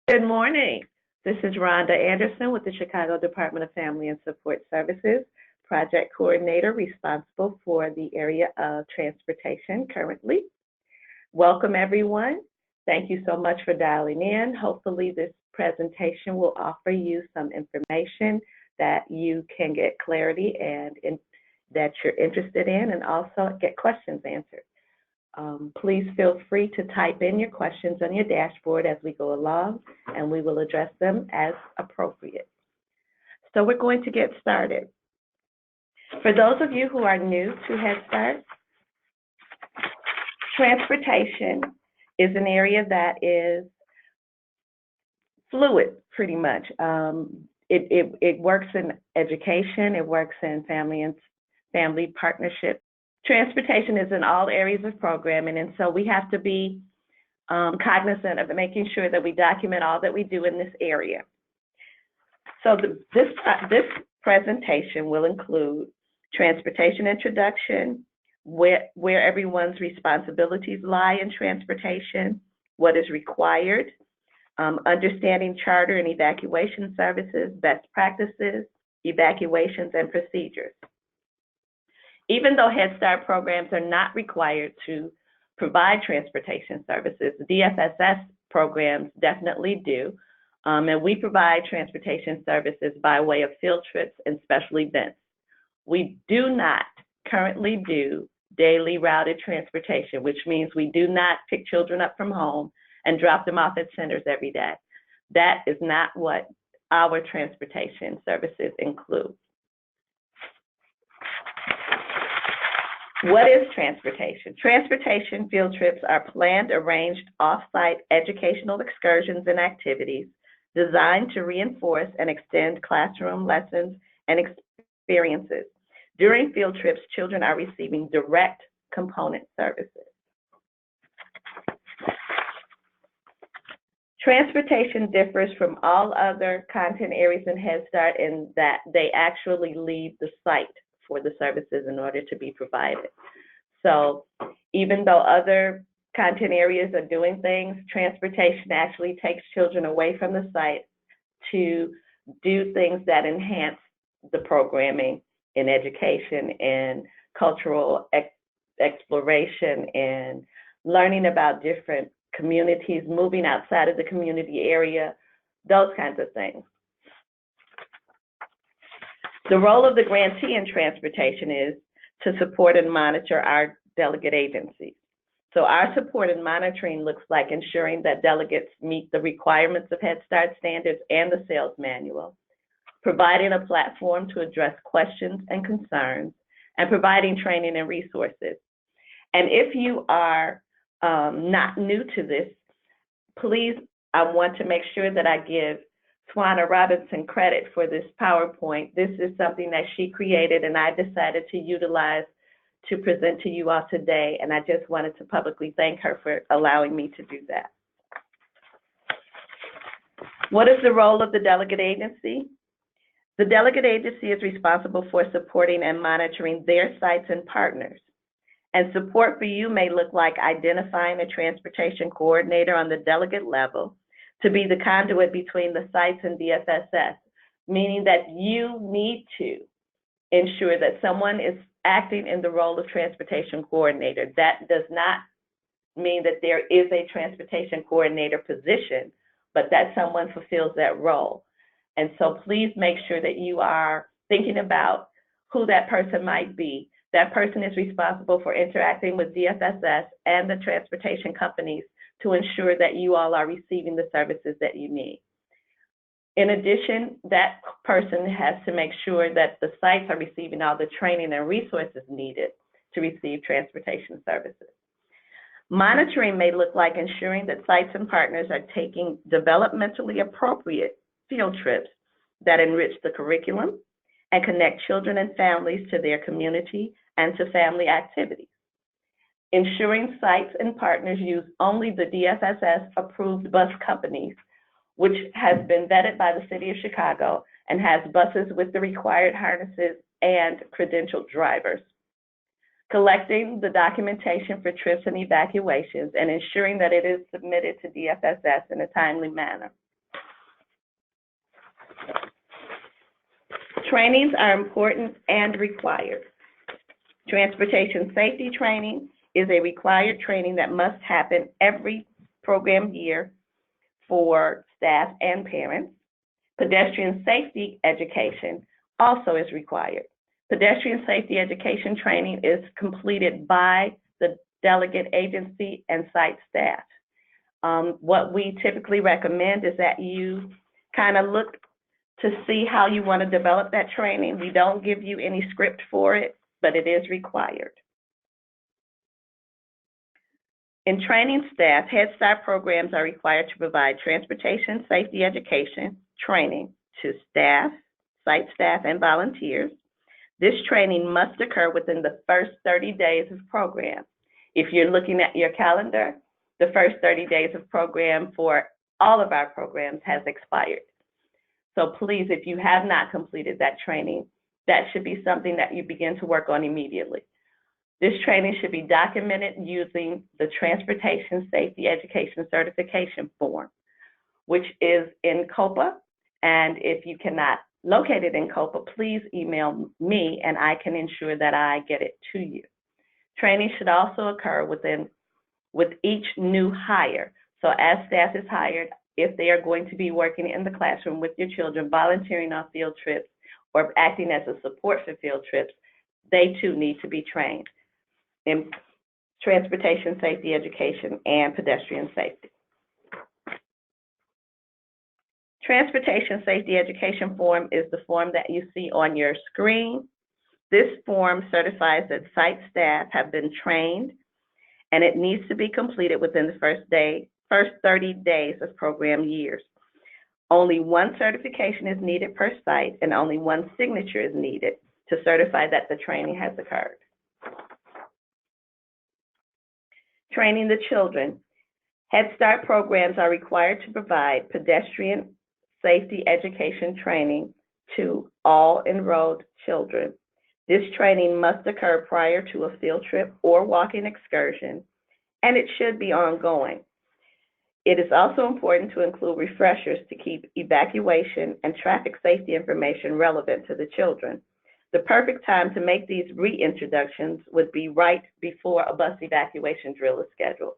Good morning. This is Rhonda Anderson with the Chicago Department of Family and Support Services, project coordinator responsible for the area of transportation currently. Welcome, everyone. Thank you so much for dialing in. Hopefully, this presentation will offer you some information that you can get clarity and that you're interested in, and also get questions answered. Please feel free to type in your questions on your dashboard as we go along, and we will address them as appropriate. So we're going to get started. For those of you who are new to Head Start, transportation is an area that is fluid, pretty much. It works in education, it works in family partnership. Transportation is in all areas of programming, and so we have to be cognizant of making sure that we document all that we do in this area. So this presentation will include transportation introduction, where everyone's responsibilities lie in transportation, what is required, understanding charter and evacuation services, best practices, evacuations, and procedures. Even though Head Start programs are not required to provide transportation services, DFSS programs definitely do, and we provide transportation services by way of field trips and special events. We do not currently do daily routed transportation, which means we do not pick children up from home and drop them off at centers every day. That is not what our transportation services include. What is transportation? Transportation field trips are planned, arranged, off-site educational excursions and activities designed to reinforce and extend classroom lessons and experiences. During field trips, children are receiving direct component services. Transportation differs from all other content areas in Head Start in that they actually leave the site for the services in order to be provided. So even though other content areas are doing things, transportation actually takes children away from the site to do things that enhance the programming in education and cultural exploration and learning about different communities, moving outside of the community area, those kinds of things. The role of the grantee in transportation is to support and monitor our delegate agencies. So our support and monitoring looks like ensuring that delegates meet the requirements of Head Start standards and the sales manual, providing a platform to address questions and concerns, and providing training and resources. And if you are not new to this, please, I want to make sure that I give Swana Robinson credit for this PowerPoint. This is something that she created and I decided to utilize to present to you all today, and I just wanted to publicly thank her for allowing me to do that. What is the role of the delegate agency? The delegate agency is responsible for supporting and monitoring their sites and partners. And support for you may look like identifying a transportation coordinator on the delegate level to be the conduit between the sites and DFSS, meaning that you need to ensure that someone is acting in the role of transportation coordinator. That does not mean that there is a transportation coordinator position, but that someone fulfills that role. And so please make sure that you are thinking about who that person might be. That person is responsible for interacting with DFSS and the transportation companies to ensure that you all are receiving the services that you need. In addition, that person has to make sure that the sites are receiving all the training and resources needed to receive transportation services. Monitoring may look like ensuring that sites and partners are taking developmentally appropriate field trips that enrich the curriculum and connect children and families to their community and to family activities. Ensuring sites and partners use only the DFSS-approved bus companies, which has been vetted by the City of Chicago and has buses with the required harnesses and credentialed drivers. Collecting the documentation for trips and evacuations and ensuring that it is submitted to DFSS in a timely manner. Trainings are important and required. Transportation safety training is a required training that must happen every program year for staff and parents. Pedestrian safety education also is required. Pedestrian safety education training is completed by the delegate agency and site staff. What we typically recommend is that you kind of look to see how you want to develop that training. We don't give you any script for it, but it is required. In training staff, Head Start programs are required to provide transportation safety education training to staff, site staff, and volunteers. This training must occur within the first 30 days of program. If you're looking at your calendar, the first 30 days of program for all of our programs has expired. So please, if you have not completed that training, that should be something that you begin to work on immediately. This training should be documented using the Transportation Safety Education Certification Form, which is in COPA. And if you cannot locate it in COPA, please email me and I can ensure that I get it to you. Training should also occur with each new hire. So as staff is hired, if they are going to be working in the classroom with your children, volunteering on field trips, or acting as a support for field trips, they too need to be trained in transportation safety education and pedestrian safety. Transportation safety education form is the form that you see on your screen. This form certifies that site staff have been trained, and it needs to be completed within the first 30 days of program years. Only one certification is needed per site, and only one signature is needed to certify that the training has occurred. Training the children. Head Start programs are required to provide pedestrian safety education training to all enrolled children. This training must occur prior to a field trip or walking excursion, and it should be ongoing. It is also important to include refreshers to keep evacuation and traffic safety information relevant to the children. The perfect time to make these reintroductions would be right before a bus evacuation drill is scheduled.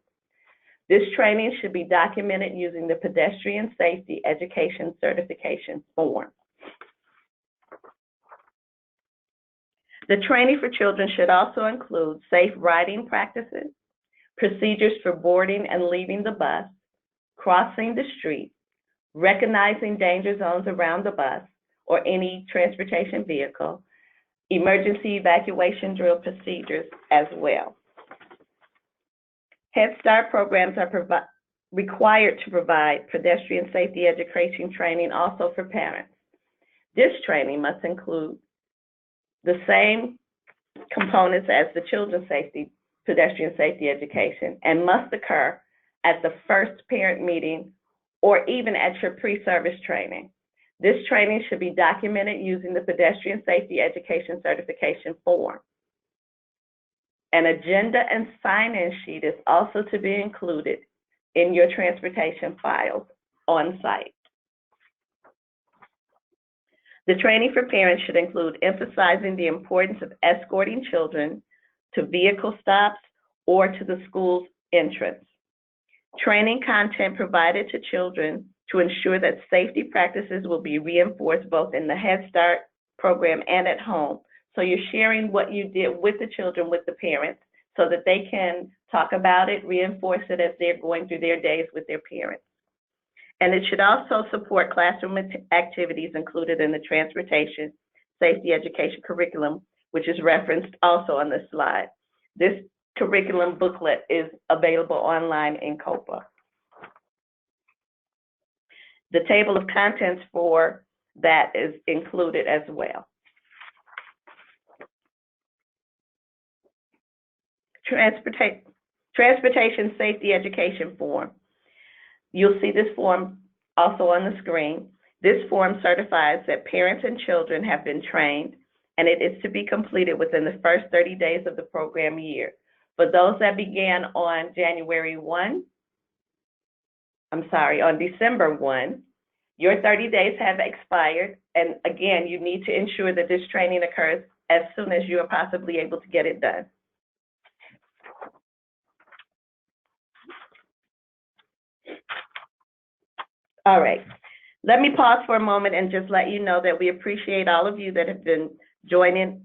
This training should be documented using the Pedestrian Safety Education Certification Form. The training for children should also include safe riding practices, procedures for boarding and leaving the bus, crossing the street, recognizing danger zones around the bus or any transportation vehicle, emergency evacuation drill procedures as well. Head Start programs are required to provide pedestrian safety education training also for parents. This training must include the same components as the children's pedestrian safety education and must occur at the first parent meeting or even at your pre-service training. This training should be documented using the Pedestrian Safety Education Certification Form. An agenda and sign-in sheet is also to be included in your transportation files on site. The training for parents should include emphasizing the importance of escorting children to vehicle stops or to the school's entrance. Training content provided to children to ensure that safety practices will be reinforced both in the Head Start program and at home. So you're sharing what you did with the children, with the parents, so that they can talk about it, reinforce it as they're going through their days with their parents. And it should also support classroom activities included in the transportation safety education curriculum, which is referenced also on this slide. This curriculum booklet is available online in COPA. The table of contents for that is included as well. Transportation safety education form. You'll see this form also on the screen. This form certifies that parents and children have been trained, and it is to be completed within the first 30 days of the program year. For those that began on December 1, Your 30 days have expired, and again, you need to ensure that this training occurs as soon as you are possibly able to get it done. All right, let me pause for a moment and just let you know that we appreciate all of you that have been joining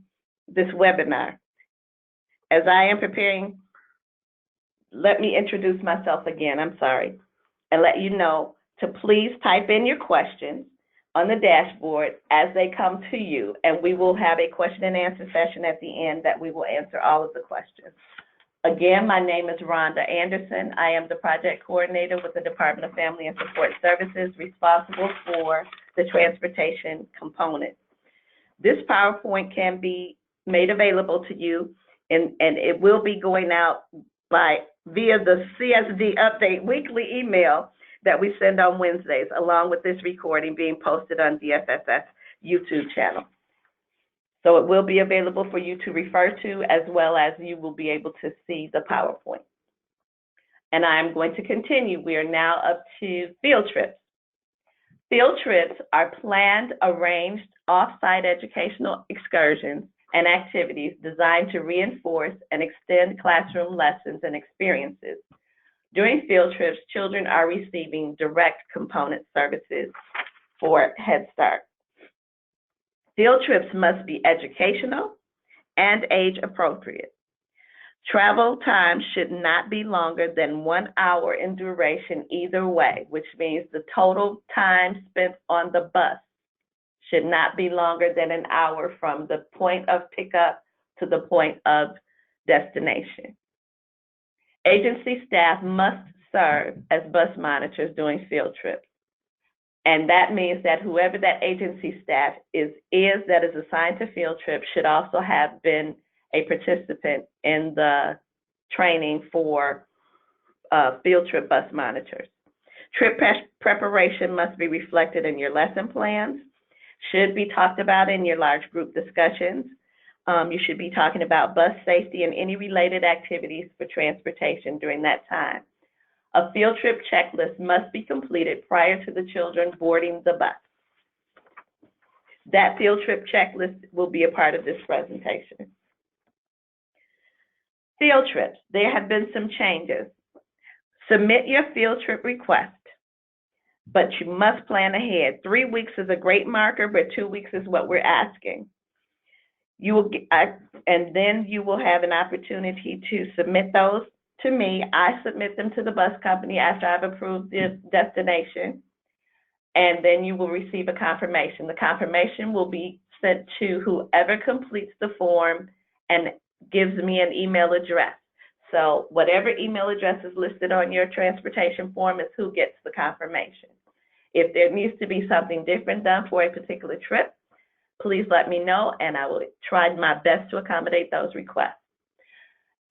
this webinar. As I am preparing, let me introduce myself again, I'm sorry, and let you know to please type in your questions on the dashboard as they come to you, and we will have a question and answer session at the end that we will answer all of the questions. Again, my name is Rhonda Anderson. I am the project coordinator with the Department of Family and Support Services, responsible for the transportation component. This PowerPoint can be made available to you, and it will be going out via the CSD Update weekly email that we send on Wednesdays, along with this recording being posted on DFSS YouTube channel. So it will be available for you to refer to, as well as you will be able to see the PowerPoint. And I'm going to continue. We are now up to field trips. Field trips are planned, arranged, off-site educational excursions and activities designed to reinforce and extend classroom lessons and experiences. During field trips, children are receiving direct component services for Head Start. Field trips must be educational and age appropriate. Travel time should not be longer than 1 hour in duration either way, which means the total time spent on the bus should not be longer than an hour from the point of pickup to the point of destination. Agency staff must serve as bus monitors during field trips. And that means that whoever that agency staff is that is assigned to field trips should also have been a participant in the training for field trip bus monitors. Trip preparation must be reflected in your lesson plans, should be talked about in your large group discussions. You should be talking about bus safety and any related activities for transportation during that time. A field trip checklist must be completed prior to the children boarding the bus. That field trip checklist will be a part of this presentation. Field trips, there have been some changes. Submit your field trip request, but you must plan ahead. 3 weeks is a great marker, but 2 weeks is what we're asking. You will get, and then you will have an opportunity to submit those to me. I submit them to the bus company after I've approved the destination, and then you will receive a confirmation. The confirmation will be sent to whoever completes the form and gives me an email address. So whatever email address is listed on your transportation form is who gets the confirmation. If there needs to be something different done for a particular trip, please let me know, and I will try my best to accommodate those requests.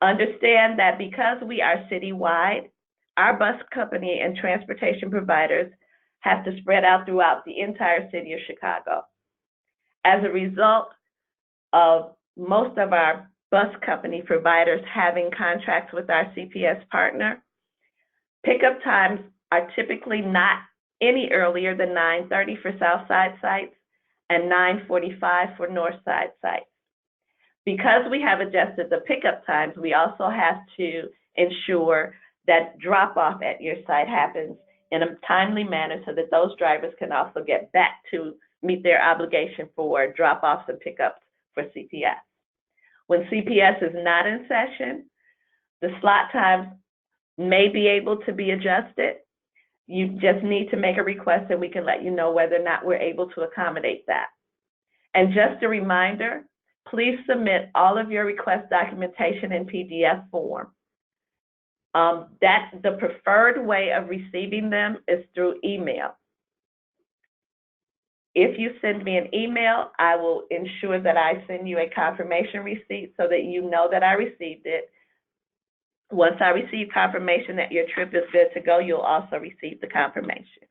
Understand that because we are citywide, our bus company and transportation providers have to spread out throughout the entire city of Chicago. As a result of most of our bus company providers having contracts with our CPS partner, pickup times are typically not any earlier than 9:30 for Southside sites and 9:45 for Northside sites. Because we have adjusted the pickup times, we also have to ensure that drop-off at your site happens in a timely manner so that those drivers can also get back to meet their obligation for drop-offs and pickups for CPS. When CPS is not in session, the slot times may be able to be adjusted. You just need to make a request and we can let you know whether or not we're able to accommodate that. And just a reminder, please submit all of your request documentation in PDF form. The preferred way of receiving them is through email. If you send me an email, I will ensure that I send you a confirmation receipt so that you know that I received it. Once I receive confirmation that your trip is good to go, you'll also receive the confirmation.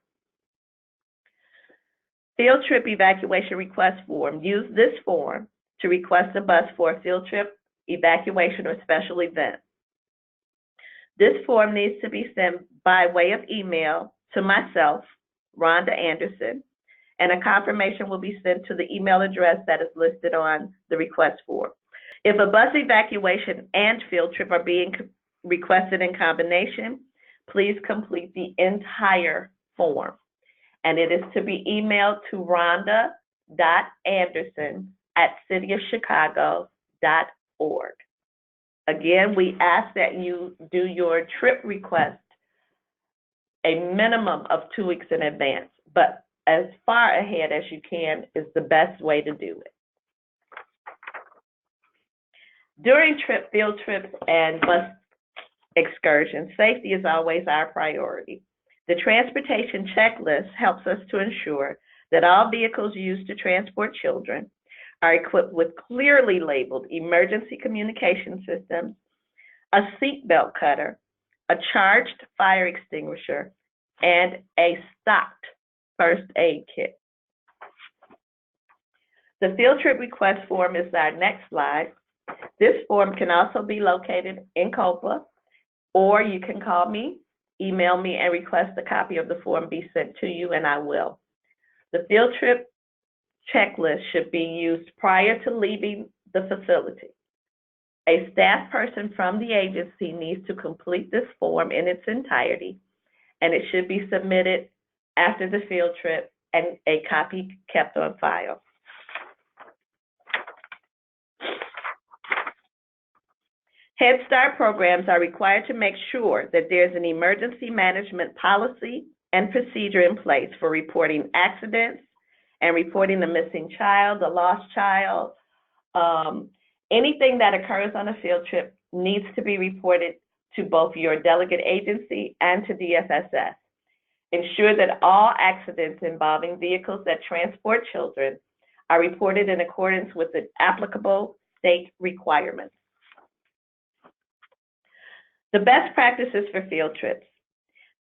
Field trip evacuation request form. Use this form to request a bus for a field trip, evacuation, or special event. This form needs to be sent by way of email to myself, Rhonda Anderson, and a confirmation will be sent to the email address that is listed on the request form. If a bus evacuation and field trip are being requested in combination, please complete the entire form. And it is to be emailed to rhonda.anderson@cityofchicago.org. Again, we ask that you do your trip request a minimum of 2 weeks in advance, but as far ahead as you can is the best way to do it. During field trips and bus excursions, safety is always our priority. The transportation checklist helps us to ensure that all vehicles used to transport children are equipped with clearly labeled emergency communication systems, a seatbelt cutter, a charged fire extinguisher, and a stocked first aid kit. The field trip request form is our next slide. This form can also be located in COPA, or you can call me, email me, and request a copy of the form be sent to you, and I will. The field trip checklist should be used prior to leaving the facility. A staff person from the agency needs to complete this form in its entirety, and it should be submitted after the field trip and a copy kept on file. Head Start programs are required to make sure that there's an emergency management policy and procedure in place for reporting accidents and reporting the missing child, the lost child. Anything that occurs on a field trip needs to be reported to both your delegate agency and to DFSS. Ensure that all accidents involving vehicles that transport children are reported in accordance with the applicable state requirements. The best practices for field trips.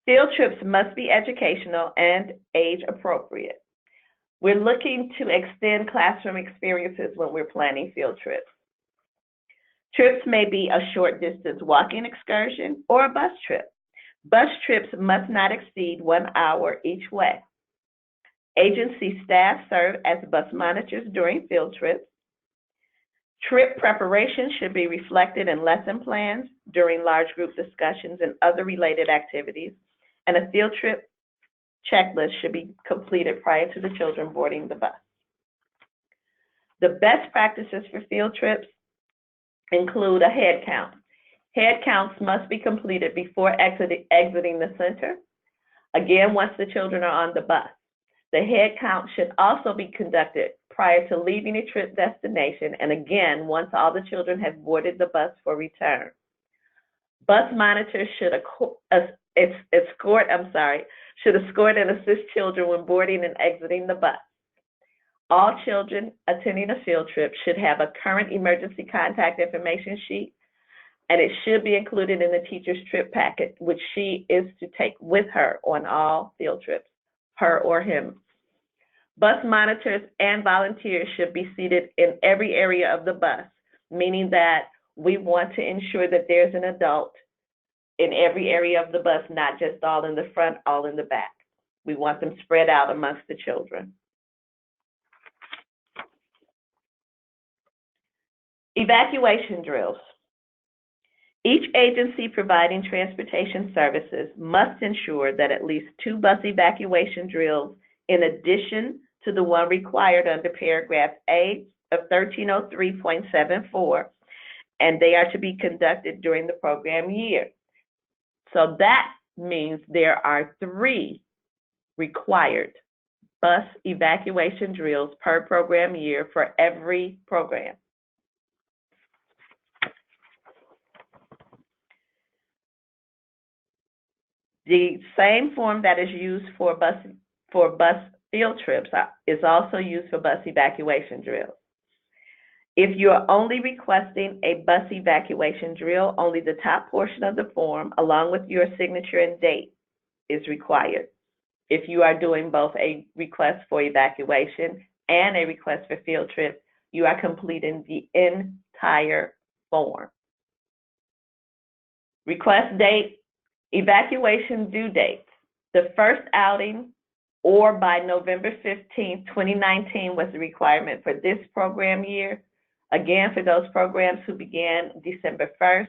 Field trips must be educational and age appropriate. We're looking to extend classroom experiences when we're planning field trips. Trips may be a short distance walking excursion or a bus trip. Bus trips must not exceed 1 hour each way. Agency staff serve as bus monitors during field trips. Trip preparation should be reflected in lesson plans during large group discussions and other related activities, and a field trip checklist should be completed prior to the children boarding the bus. The best practices for field trips include a head count. Head counts must be completed before exiting the center. Again, once the children are on the bus. The head count should also be conducted prior to leaving a trip destination, and again, once all the children have boarded the bus for return. Bus monitors should escort and assist children when boarding and exiting the bus. All children attending a field trip should have a current emergency contact information sheet, and it should be included in the teacher's trip packet, which she is to take with her on all field trips, her or him. Bus monitors and volunteers should be seated in every area of the bus, meaning that we want to ensure that there's an adult in every area of the bus, not just all in the front, all in the back. We want them spread out amongst the children. Evacuation drills. Each agency providing transportation services must ensure that at least 2 bus evacuation drills, in addition to the one required under paragraph A of 1303.74, and they are to be conducted during the program year. So that means there are 3 required bus evacuation drills per program year for every program. The same form that is used for bus field trips is also used for bus evacuation drills. If you are only requesting a bus evacuation drill, only the top portion of the form, along with your signature and date, is required. If you are doing both a request for evacuation and a request for field trip, you are completing the entire form. Request date, evacuation due dates. The first outing or by November 15th, 2019 was the requirement for this program year. Again, for those programs who began December 1st,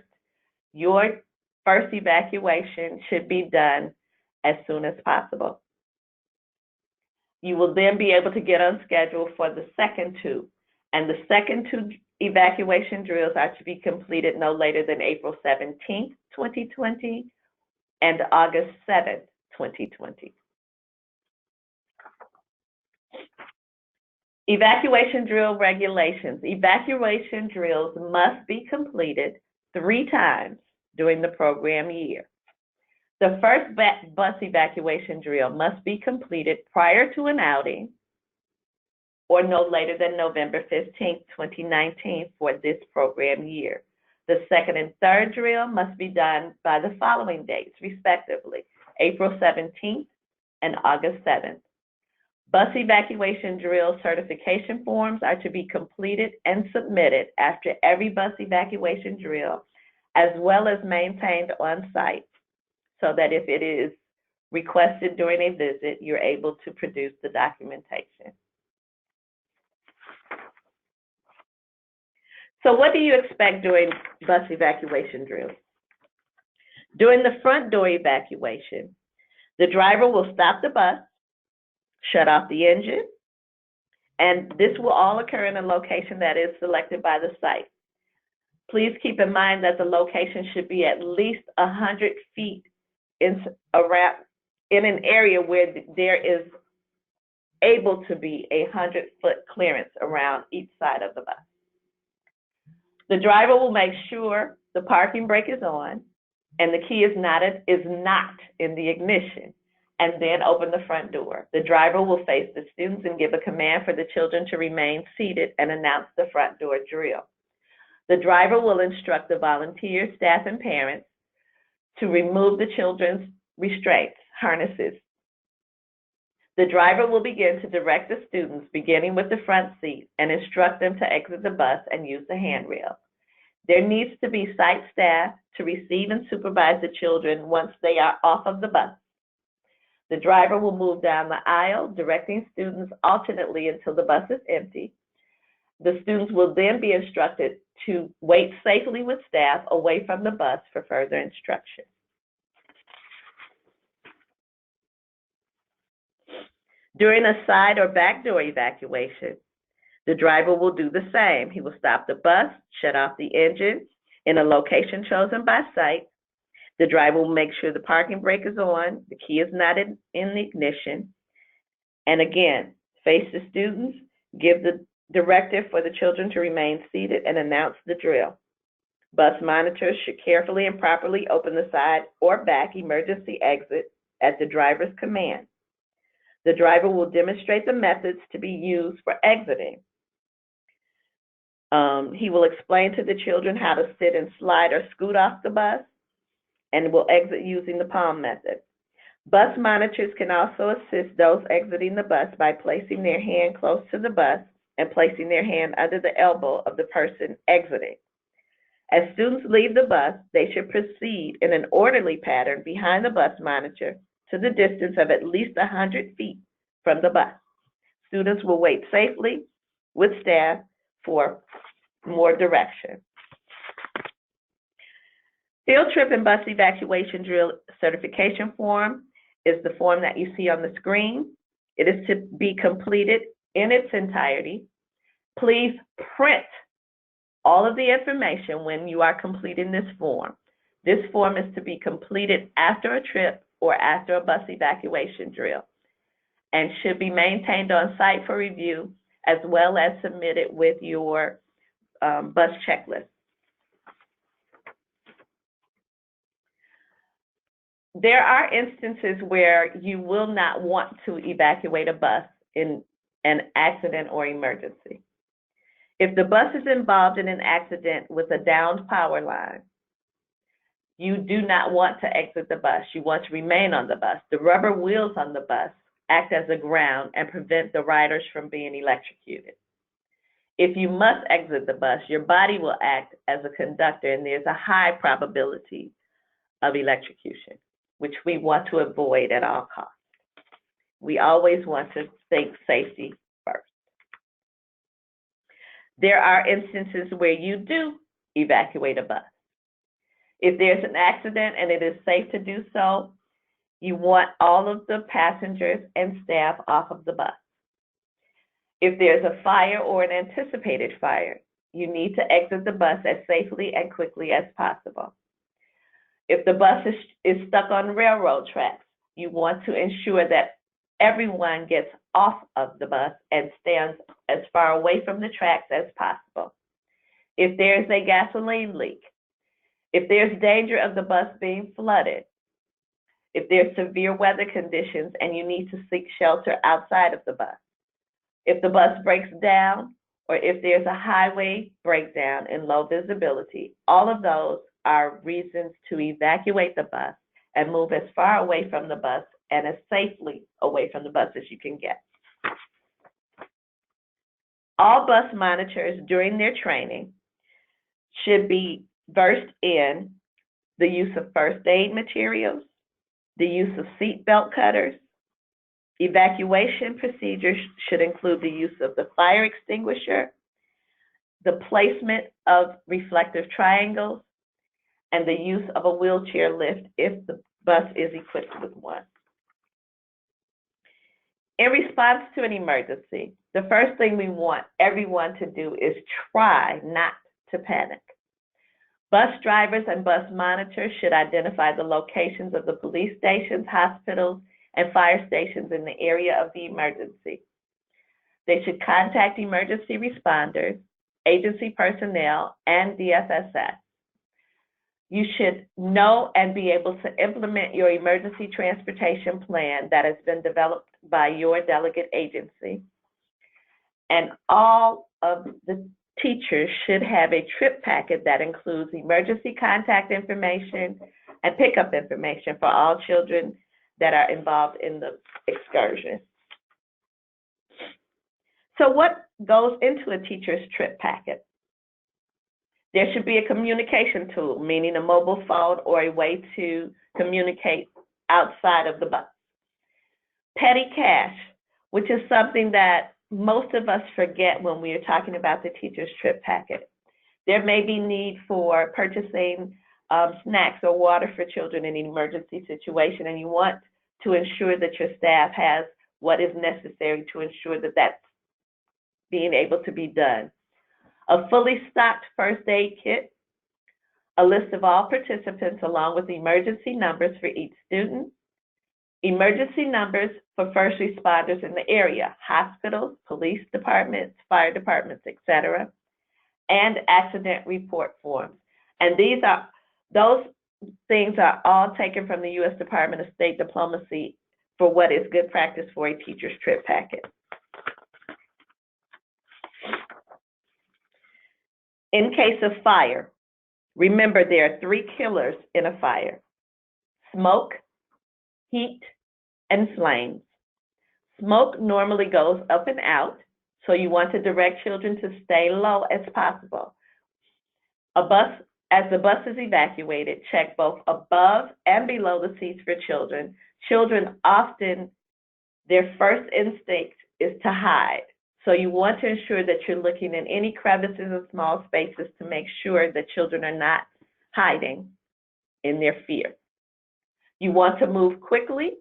your first evacuation should be done as soon as possible. You will then be able to get on schedule for the second two, and the second two evacuation drills are to be completed no later than April 17th, 2020 and August 7th, 2020. Evacuation drill regulations. Evacuation drills must be completed 3 times during the program year. The first bus evacuation drill must be completed prior to an outing or no later than November 15th, 2019 for this program year. The second and third drill must be done by the following dates, respectively, April 17th and August 7th. Bus evacuation drill certification forms are to be completed and submitted after every bus evacuation drill, as well as maintained on site, so that if it is requested during a visit, you're able to produce the documentation. So what do you expect during bus evacuation drills? During the front door evacuation, the driver will stop the bus, shut off the engine, and this will all occur in a location that is selected by the site. Please keep in mind that the location should be at least 100 feet in an area where there is able to be a 100-foot clearance around each side of the bus. The driver will make sure the parking brake is on and the key is not in the ignition, and then open the front door. The driver will face the students and give a command for the children to remain seated and announce the front door drill. The driver will instruct the volunteers, staff, and parents to remove the children's restraints, harnesses. The driver will begin to direct the students, beginning with the front seat, and instruct them to exit the bus and use the handrail. There needs to be site staff to receive and supervise the children once they are off of the bus. The driver will move down the aisle, directing students alternately until the bus is empty. The students will then be instructed to wait safely with staff away from the bus for further instruction. During a side or back door evacuation, the driver will do the same. He will stop the bus, shut off the engine in a location chosen by site. The driver will make sure the parking brake is on, the key is not in the ignition, and again, face the students, give the directive for the children to remain seated, and announce the drill. Bus monitors should carefully and properly open the side or back emergency exit at the driver's command. The driver will demonstrate the methods to be used for exiting. He will explain to the children how to sit and slide or scoot off the bus, and will exit using the palm method. Bus monitors can also assist those exiting the bus by placing their hand close to the bus and placing their hand under the elbow of the person exiting. As students leave the bus, they should proceed in an orderly pattern behind the bus monitor to the distance of at least 100 feet from the bus. Students will wait safely with staff for more direction. Field trip and bus evacuation drill certification form is the form that you see on the screen. It is to be completed in its entirety. Please print all of the information when you are completing this form. This form is to be completed after a trip or after a bus evacuation drill and should be maintained on site for review, as well as submitted with your bus checklist. There are instances where you will not want to evacuate a bus in an accident or emergency. If the bus is involved in an accident with a downed power line, you do not want to exit the bus. You want to remain on the bus. The rubber wheels on the bus act as a ground and prevent the riders from being electrocuted. If you must exit the bus, your body will act as a conductor, and there's a high probability of electrocution, which we want to avoid at all costs. We always want to think safety first. There are instances where you do evacuate a bus. If there's an accident and it is safe to do so, you want all of the passengers and staff off of the bus. If there's a fire or an anticipated fire, you need to exit the bus as safely and quickly as possible. If the bus is stuck on railroad tracks, you want to ensure that everyone gets off of the bus and stands as far away from the tracks as possible. If there's a gasoline leak, if there's danger of the bus being flooded, if there's severe weather conditions and you need to seek shelter outside of the bus, if the bus breaks down, or if there's a highway breakdown in low visibility, all of those are reasons to evacuate the bus and move as far away from the bus and as safely away from the bus as you can get. All bus monitors during their training should be versed in the use of first aid materials, the use of seat belt cutters. Evacuation procedures should include the use of the fire extinguisher, the placement of reflective triangles, and the use of a wheelchair lift if the bus is equipped with one. In response to an emergency, the first thing we want everyone to do is try not to panic. Bus drivers and bus monitors should identify the locations of the police stations, hospitals, and fire stations in the area of the emergency. They should contact emergency responders, agency personnel, and DFSS. You should know and be able to implement your emergency transportation plan that has been developed by your delegate agency. And all of the teachers should have a trip packet that includes emergency contact information and pickup information for all children that are involved in the excursion. So what goes into a teacher's trip packet? There should be a communication tool, meaning a mobile phone or a way to communicate outside of the bus. Petty cash, which is something that most of us forget when we are talking about the teacher's trip packet. There may be need for purchasing snacks or water for children in an emergency situation, and you want to ensure that your staff has what is necessary to ensure that that's being able to be done. A fully stocked first aid kit, a list of all participants along with emergency numbers for each student, emergency numbers for first responders in the area, hospitals, police departments, fire departments, etc., and accident report forms. And those things are all taken from the U.S. Department of State Diplomacy for what is good practice for a teacher's trip packet. In case of fire, remember there are 3 killers in a fire: smoke, heat, and flames. Smoke normally goes up and out, so you want to direct children to stay low as possible. As the bus is evacuated, check both above and below the seats for children. Children often, their first instinct is to hide. So you want to ensure that you're looking in any crevices and small spaces to make sure that children are not hiding in their fear. You want to move quickly.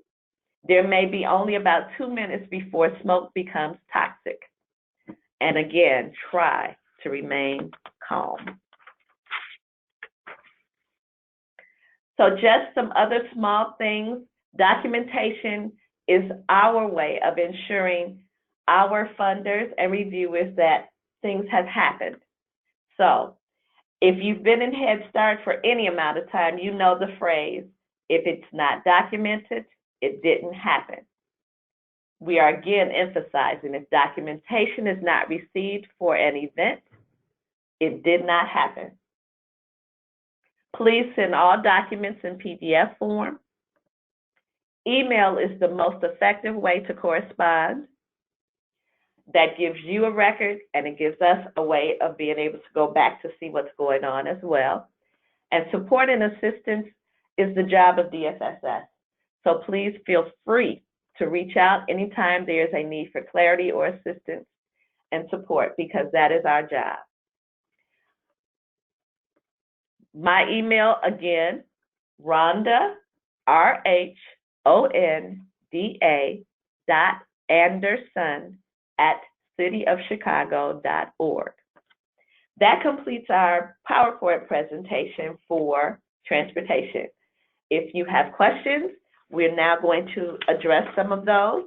There may be only about 2 minutes before smoke becomes toxic. And again, try to remain calm. So just some other small things. Documentation is our way of ensuring our funders and reviewers that things have happened. So if you've been in Head Start for any amount of time, you know the phrase, if it's not documented, it didn't happen. We are again emphasizing if documentation is not received for an event, it did not happen. Please send all documents in PDF form. Email is the most effective way to correspond. That gives you a record, and it gives us a way of being able to go back to see what's going on as well. And support and assistance is the job of DFSS. So please feel free to reach out anytime there is a need for clarity or assistance and support, because that is our job. My email again, Rhonda, RHONDA.Anderson@cityofchicago.org. That completes our PowerPoint presentation for transportation. If you have questions, we're now going to address some of those.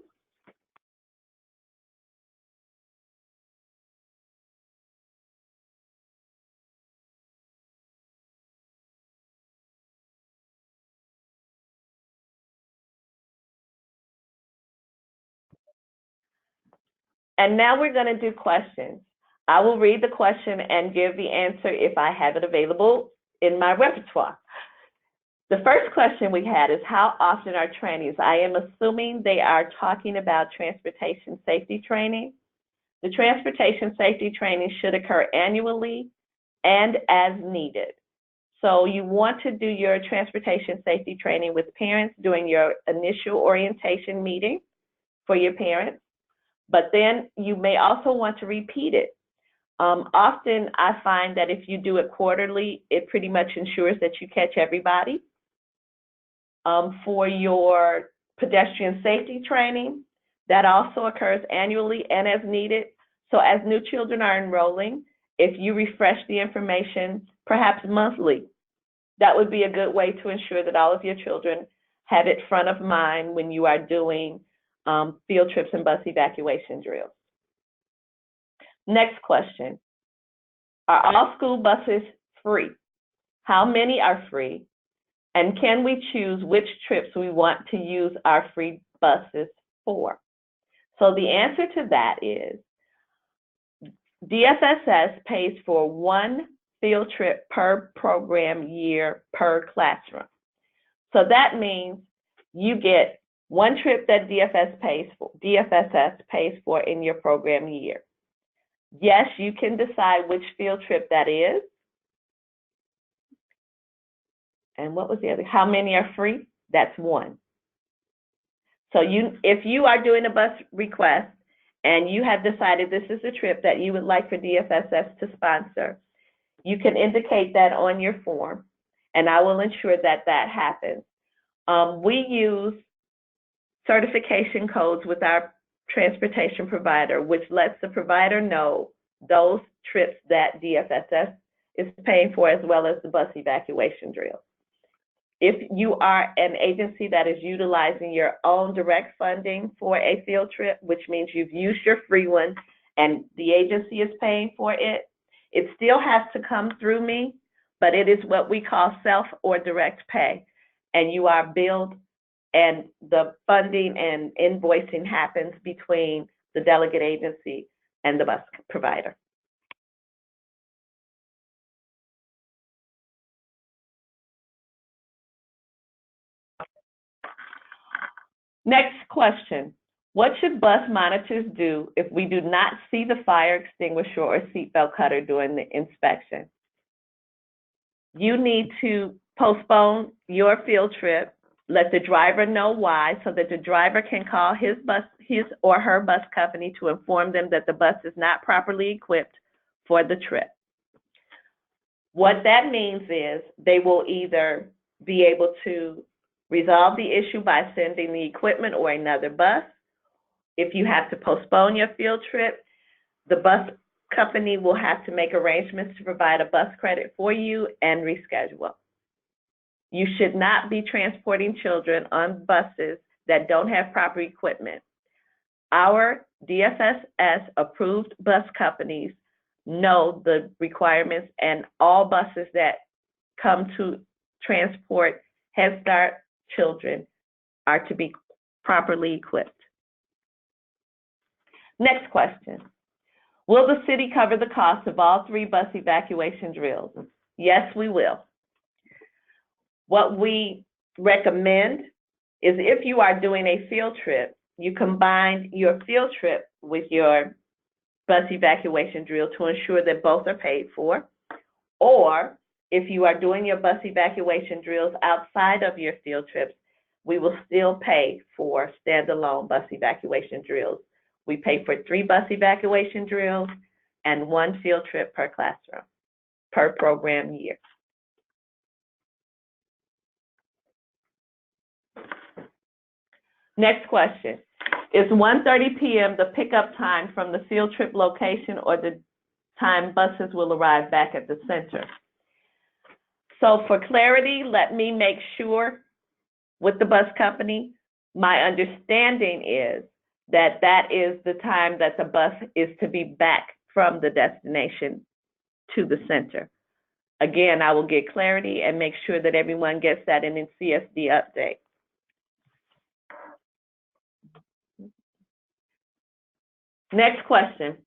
And now we're going to do questions. I will read the question and give the answer if I have it available in my repertoire. The first question we had is, how often are trainings? I am assuming they are talking about transportation safety training. The transportation safety training should occur annually and as needed. So you want to do your transportation safety training with parents during your initial orientation meeting for your parents, but then you may also want to repeat it. Often I find that if you do it quarterly, it pretty much ensures that you catch everybody. For your pedestrian safety training, that also occurs annually and as needed. So as new children are enrolling, if you refresh the information perhaps monthly, that would be a good way to ensure that all of your children have it front of mind when you are doing field trips and bus evacuation drills. Next question. Are all school buses free? How many are free? And can we choose which trips we want to use our free buses for? So the answer to that is DFSS pays for one field trip per program year per classroom. So that means you get one trip that DFSS pays for in your program year. Yes, you can decide which field trip that is. And what was the other? How many are free? That's one. So if you are doing a bus request and you have decided this is a trip that you would like for DFSS to sponsor, you can indicate that on your form, and I will ensure that that happens. We use certification codes with our transportation provider, which lets the provider know those trips that DFSS is paying for, as well as the bus evacuation drills. If you are an agency that is utilizing your own direct funding for a field trip, which means you've used your free one and the agency is paying for it, it still has to come through me, but it is what we call self or direct pay. And you are billed, and the funding and invoicing happens between the delegate agency and the bus provider. Next question. What should bus monitors do if we do not see the fire extinguisher or seatbelt cutter during the inspection? You need to postpone your field trip, let the driver know why, so that the driver can call his or her bus company to inform them that the bus is not properly equipped for the trip. What that means is they will either be able to resolve the issue by sending the equipment or another bus. If you have to postpone your field trip, the bus company will have to make arrangements to provide a bus credit for you and reschedule. You should not be transporting children on buses that don't have proper equipment. Our DFSS approved bus companies know the requirements, and all buses that come to transport Head Start children are to be properly equipped. Next question. Will the city cover the cost of all 3 bus evacuation drills? Yes, we will. What we recommend is, if you are doing a field trip, you combine your field trip with your bus evacuation drill to ensure that both are paid for. Or if you are doing your bus evacuation drills outside of your field trips, we will still pay for standalone bus evacuation drills. We pay for 3 bus evacuation drills and 1 field trip per classroom, per program year. Next question. Is 1:30 p.m. the pickup time from the field trip location or the time buses will arrive back at the center? So for clarity, let me make sure with the bus company, my understanding is that that is the time that the bus is to be back from the destination to the center. Again, I will get clarity and make sure that everyone gets that in the CSD update. Next question.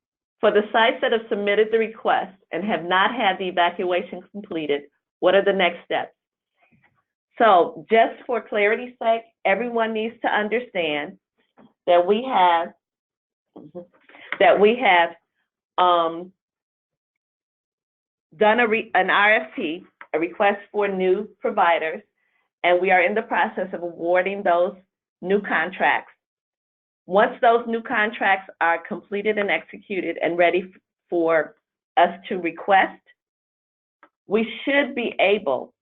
For the sites that have submitted the request and have not had the evacuation completed, what are the next steps? So just for clarity's sake, everyone needs to understand that we have done an RFP, a request for new providers, and we are in the process of awarding those new contracts. Once those new contracts are completed and executed and ready for us to request, we should be able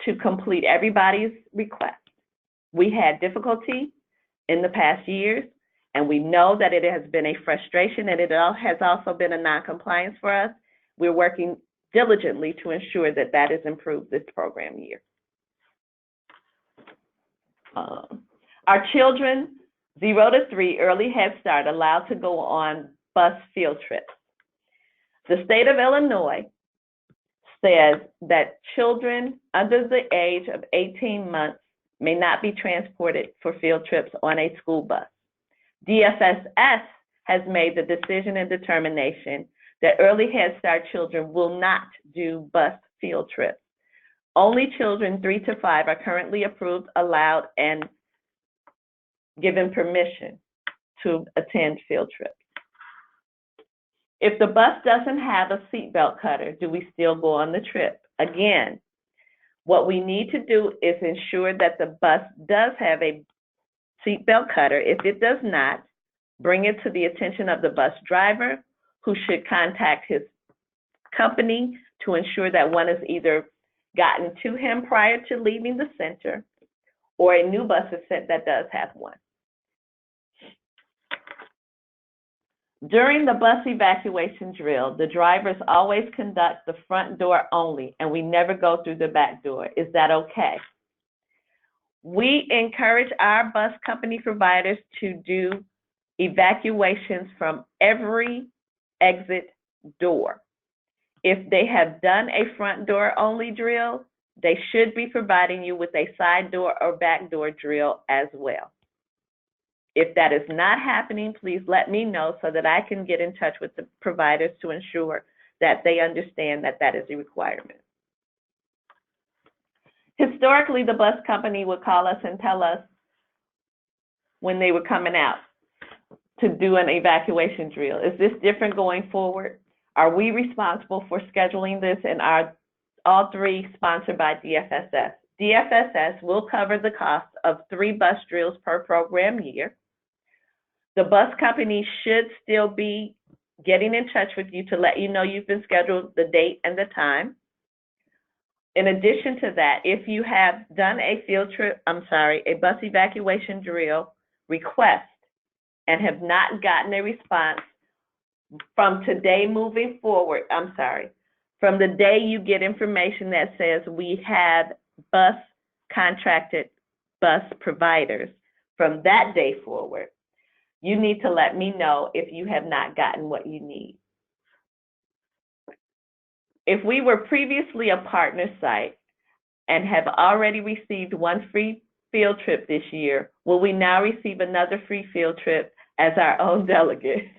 to complete everybody's request. We had difficulty in the past years, and we know that it has been a frustration, and it has also been a non-compliance for us. We're working diligently to ensure that that is improved this program year. Our children 0 to 3 early Head Start allowed to go on bus field trips. The state of Illinois says that children under the age of 18 months may not be transported for field trips on a school bus. DFSS has made the decision and determination that early Head Start children will not do bus field trips. Only children 3 to 5 are currently approved, allowed, and given permission to attend field trips. If the bus doesn't have a seatbelt cutter, do we still go on the trip? Again, what we need to do is ensure that the bus does have a seatbelt cutter. If it does not, bring it to the attention of the bus driver, who should contact his company to ensure that one is either gotten to him prior to leaving the center, or a new bus is sent that does have one. During the bus evacuation drill, the drivers always conduct the front door only, and we never go through the back door. Is that okay? We encourage our bus company providers to do evacuations from every exit door. If they have done a front door only drill, they should be providing you with a side door or back door drill as well. If that is not happening, please let me know so that I can get in touch with the providers to ensure that they understand that that is a requirement. Historically, the bus company would call us and tell us when they were coming out to do an evacuation drill. Is this different going forward? Are we responsible for scheduling this, and are all 3 sponsored by DFSS? DFSS will cover the cost of 3 bus drills per program year. The bus company should still be getting in touch with you to let you know you've been scheduled, the date and the time. In addition to that, if you have done a a bus evacuation drill request and have not gotten a response from today moving forward, from the day you get information that says we have contracted bus providers, from that day forward, you need to let me know if you have not gotten what you need. If we were previously a partner site and have already received 1 free field trip this year, will we now receive another free field trip as our own delegate?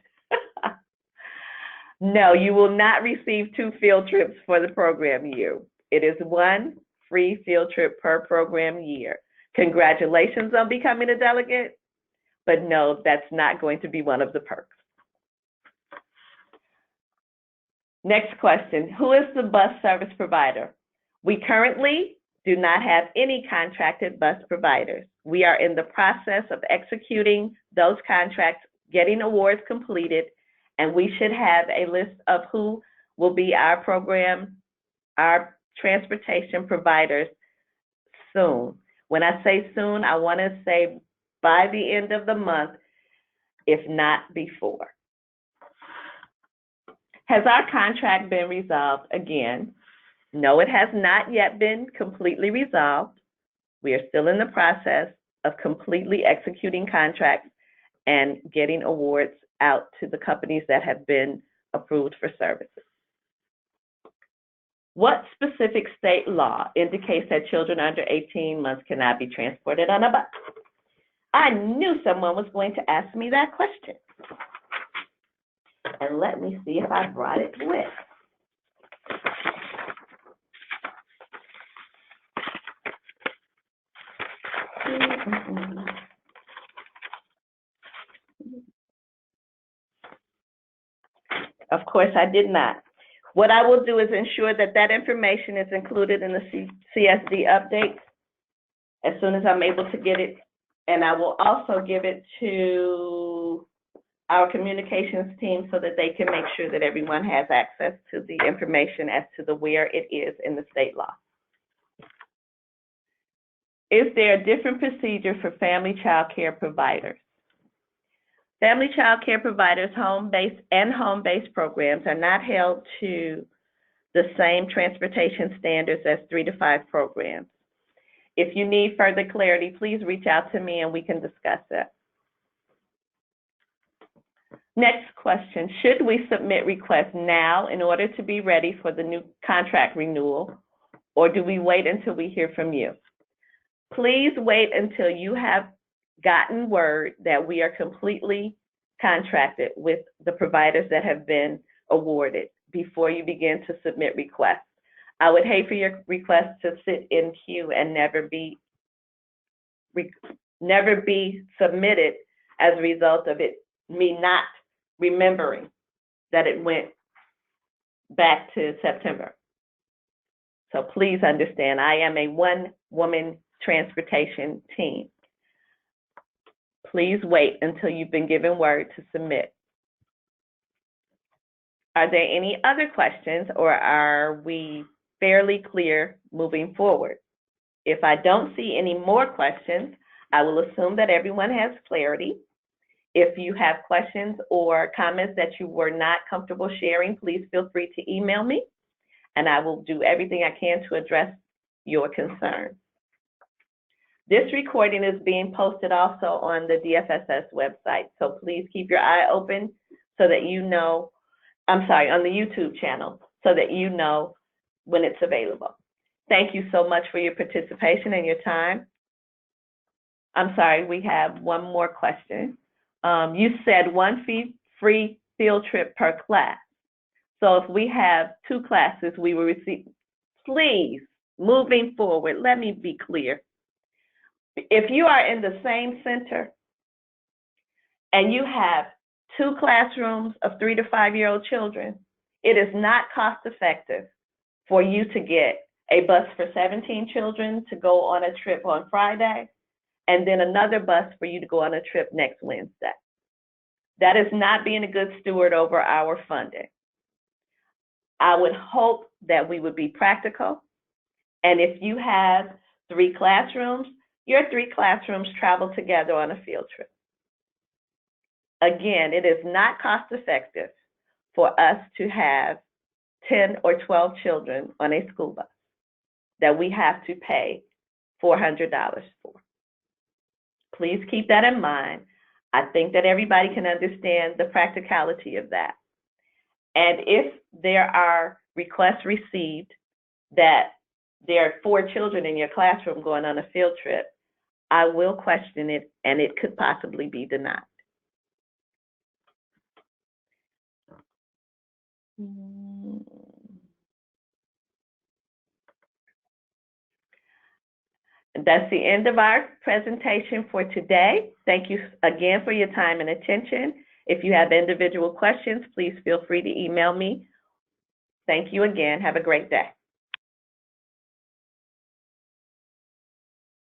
No, you will not receive 2 field trips for the program year. It is 1 free field trip per program year. Congratulations on becoming a delegate, but no, that's not going to be one of the perks. Next question, who is the bus service provider? We currently do not have any contracted bus providers. We are in the process of executing those contracts, getting awards completed, and we should have a list of who will be our transportation providers soon. When I say soon, I want to say by the end of the month, if not before. Has our contract been resolved? Again, no, it has not yet been completely resolved. We are still in the process of completely executing contracts and getting awards out to the companies that have been approved for services. What specific state law indicates that children under 18 months cannot be transported on a bus? I knew someone was going to ask me that question. And let me see if I brought it with. Of course, I did not. What I will do is ensure that that information is included in the CSD updates as soon as I'm able to get it. And I will also give it to our communications team so that they can make sure that everyone has access to the information as to where it is in the state law. Is there a different procedure for family child care providers? Family child care providers, home-based and home-based programs are not held to the same transportation standards as 3 to 5 programs. If you need further clarity, please reach out to me and we can discuss it. Next question, should we submit requests now in order to be ready for the new contract renewal, or do we wait until we hear from you? Please wait until you have gotten word that we are completely contracted with the providers that have been awarded before you begin to submit requests. I would hate for your requests to sit in queue and never be submitted as a result of me not remembering that it went back to September. So please understand, I am a one-woman transportation team. Please wait until you've been given word to submit. Are there any other questions, or are we fairly clear moving forward? If I don't see any more questions, I will assume that everyone has clarity. If you have questions or comments that you were not comfortable sharing, please feel free to email me, and I will do everything I can to address your concerns. This recording is being posted also on the DFSS website, so please keep your eye open so that you know, on the YouTube channel, so that you know when it's available. Thank you so much for your participation and your time. I'm sorry, we have one more question. You said one free field trip per class. So if we have 2 classes, we will receive, please, moving forward, let me be clear. If you are in the same center and you have 2 classrooms of 3 to 5-year-old children, it is not cost effective for you to get a bus for 17 children to go on a trip on Friday, and then another bus for you to go on a trip next Wednesday. That is not being a good steward over our funding. I would hope that we would be practical, and if you have 3 classrooms, your 3 classrooms travel together on a field trip. Again, it is not cost effective for us to have 10 or 12 children on a school bus that we have to pay $400 for. Please keep that in mind. I think that everybody can understand the practicality of that. And if there are requests received that there are 4 children in your classroom going on a field trip, I will question it, and it could possibly be denied. That's the end of our presentation for today. Thank you again for your time and attention. If you have individual questions, please feel free to email me. Thank you again. Have a great day.